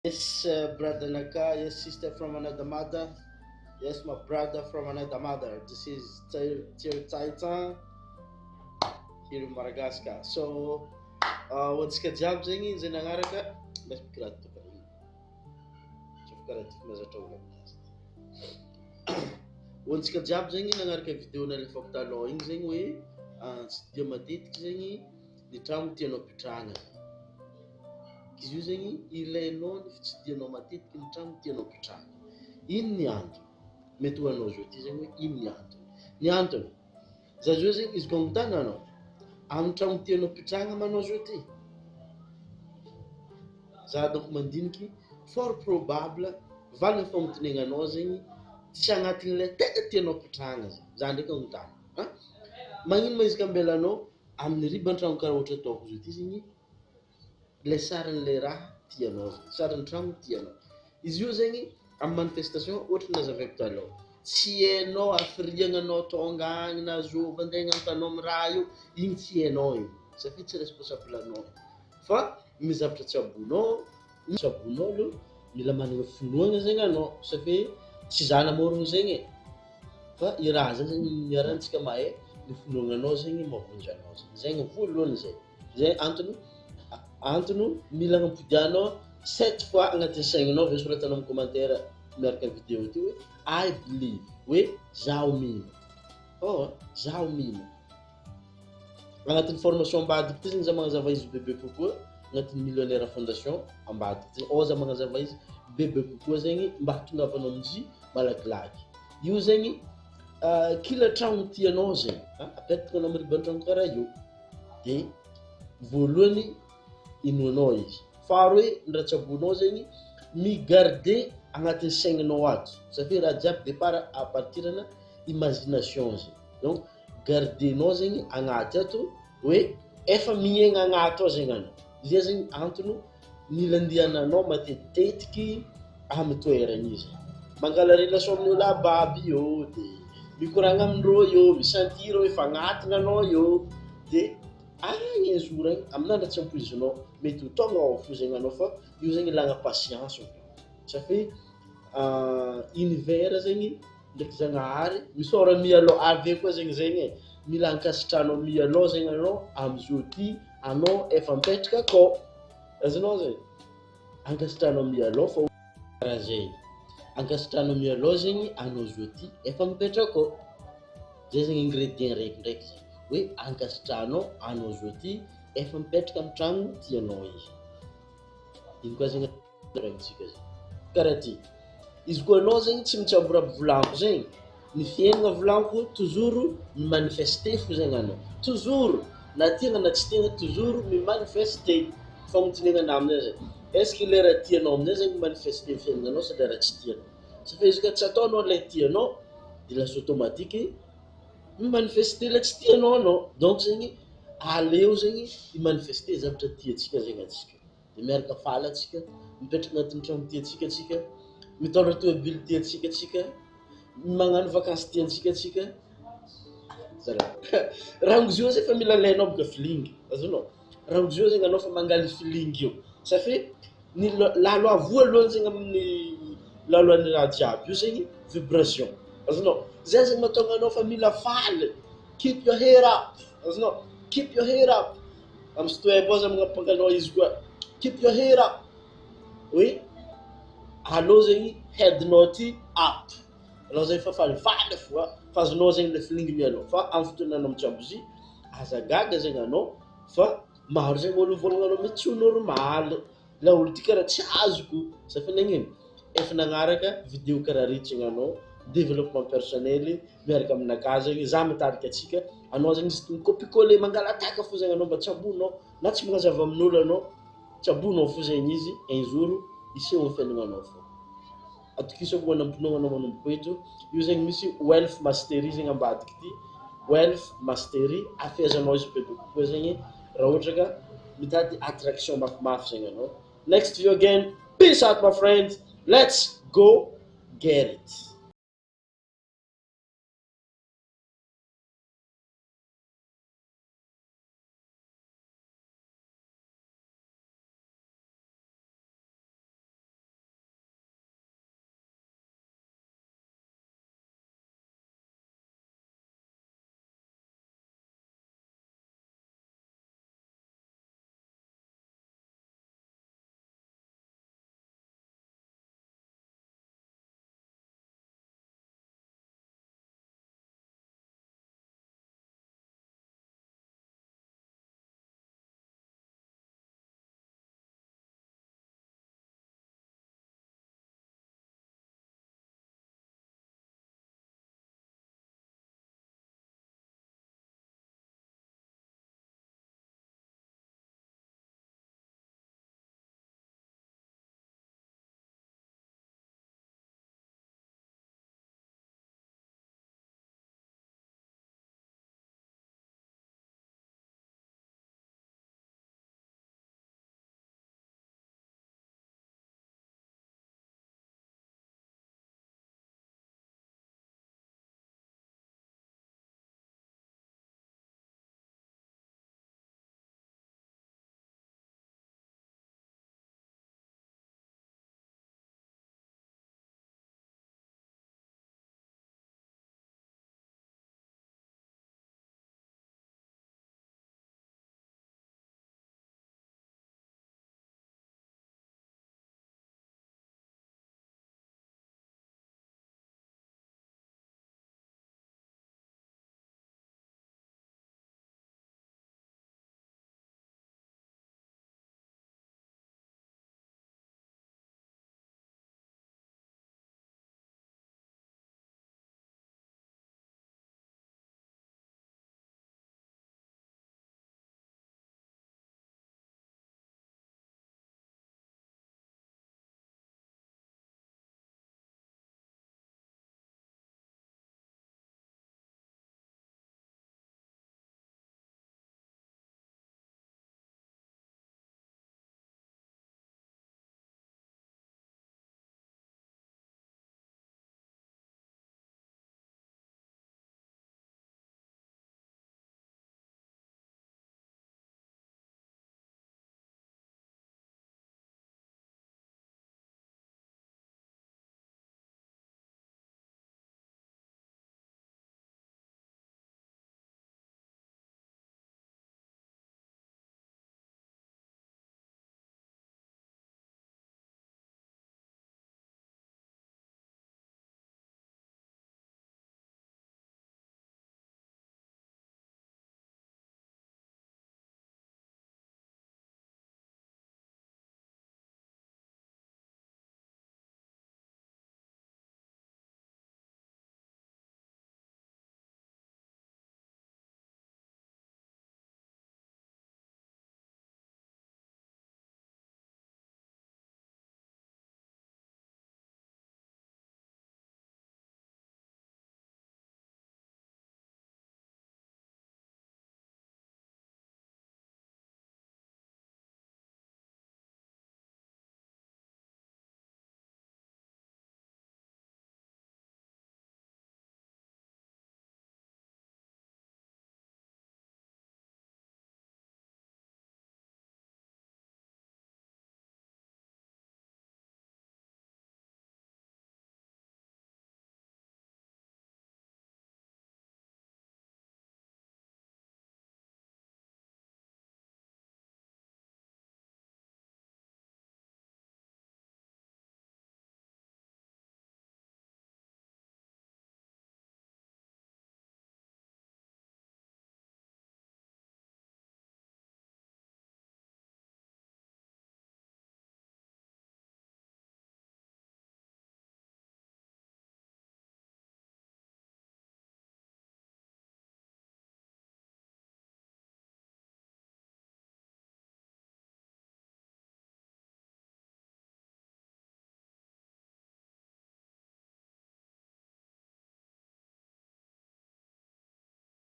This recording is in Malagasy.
Yes, brother Naka, yes, sister from another mother. Yes, my brother from another mother. This is Tier Titan here in Madagascar. So, what's the job thing is in America? Let's pick it up. Once ka job zegny nagnaraka vidéo nalefa taloha igny zegny hoe tsy dia matetiky zegny ny tragno tianao pitrahana. Izy io zegny ilainao ny fitsidihanao matetiky ny tragno tianao pitrahana. Ino ny antony? Mety ho anao zao ty zegny hoe ino ny antony? Ny antony, za zao zegny izy koa mitana anao amin'ny tragno tianao pitrahana manao zao ty. Za donc mandiniky fort probable valiny famotinenanao zegny tsy agnatin'ilay tena tianao pitrahana zegny. Za ndraiky mitana. Magnino ma izy ka ambelanao amin'ny riban-tragno karaha ohatra ataoko zao ty zegny le saran'le raha tianao zegny, saran'ny tragno tianao. Izy io zegny amin'ny manifestation ohatra nazavaiko taloha. Tsy hainao hafiriagnanao tonga agny na zova antegna antanao amin'ny raha io, igny tsy hainao igny. Satria tsy responsable anao. Fa mizavatra tsabonao aloha mila managna finoana zegny anao satria tsy zana morogno zegny e. Fa i raha zany zegny miarantsika mahay ny finoananao zegny mahavonjy anao zegny. Zegny voalohany zay. Zay antony mila agnapodianao 7 fois agnatin'ny saigninao ve soratanao amin'ny commentaire miaraka ny vidéo ty hoe I believe hoe zaho mino. Zaho mino. Agnatin'ny formation ambadiky ty zegny za magnazava izy bebe kokoa agnatin'ny millionnaire fondation ambadiky ty. Za magnazava izy bebe kokoa zegny mba hatongavanao amin'izy malakilaky. Io zegny kila tragno tianao zegny apetaka anao amin'ny riban-tragno karaha io. De voalohany inoanao izy. Faharoe ny ratsabonao zegny migarder agnatin'ny saigninao ato. Satria raha jiaby départ à partir na imagination zegny. Donc gardenao zegny agnaty ato hoe efa miaigna agnaty ao zegny anao. Zay zegny antony nilandiananao matetitetiky amin'ny toeran'izy. Mangala relation amin'ny olo ababy io de mikoragna amindreo io, misentir hoe fa agnatigny anao io de un jour igny amin'andro tsy ampoizinao mety ho tonga ao fo zegny anao fa io zegny ilagna patience. Satria univers zegny ndraiky Zagnahary misôra mialoha ave koa zegny mila ankasitranao mialoha zegny anao am'zao ty anao efa mipetraka akao. Azonao zay ankasitranao mialoha fa karaha zay. Ankasitranao mialoha zegny anao zao ty efa mipetraka akao. Zay zegny ingrédient raikindraiky zegny hoe ankasitranao anao zao ty efa mipetraka amin'ny tragno tianao izy. Ino koa zegny raintsika zegny karaha ty. Izy koa anao zegny tsy mitsaboraby volanko zegny, ny fiaignana volanko toujours mimanifester fo zegny anao. Toujours na tiana na tsy tiana toujours mimanifester. Famotinenana aminay zay. Est-ce que lera tianao aminay zegny manifester fiaignananao sa lera tsy tianao? Satria izy ka tsy ataonao ilay tianao de lasa automatique mimanifester ilay tsy tianao anao. Donc zegny aleo zegny imanifester zavatra tiantsika zegny atsika. De miaraka faly atsika, mipetraka agnatin'ny tragno tiantsika atsika, mitondra tômôbily tiantsika atsika, magnano vakansy tiantsika atsika. Rango zio zay fa mila alainao boka filingy. Azonao? Rango zio zegny anao fa mangaly filingy io. Satria ny laloha voalohany zegny amin'ny lalohan'ny raha jiaby io zegny vibration. Azonao? Zay zegny mahatonga anao fa mila faly. Keep your hair up. Azonao? Keep your hair up. Amin'ny sito web za magnapanganao izy koa. Keep your hair up. Oui. Allo zegny headnao ty up. Alors zay fa faly fo fa azonao zegny le filingy mialoha. Fa amin'ny fotoananao mitsiabo izy azagaga zegny anao fa maro zegny olo volagna anao mety tsy normal. La olo ty karaha tsy azoko. Safi nagnino? Efa nagnaraka vidéo karaha ritra zegny anao développement personnel miaraka aminakahy zegny za mitarika atsika. Anao zegny izy copier-coller mangalataka fo zegny anao mba tsabonao na tsy magnazava amin'olo anao tsabonao fo zegny izy un jour iseho ny fiaignananao fo. Atokisako ho anampinoana anao manomboka eto. Io zegny misy wealth mastery zegny ambadiky ty. Wealth mastery afezanao izy bebe kokoa zegny raha ohatra ka mitady attraction mafimafy zegny anao. Next video again. Peace out my friends. Let's go get it.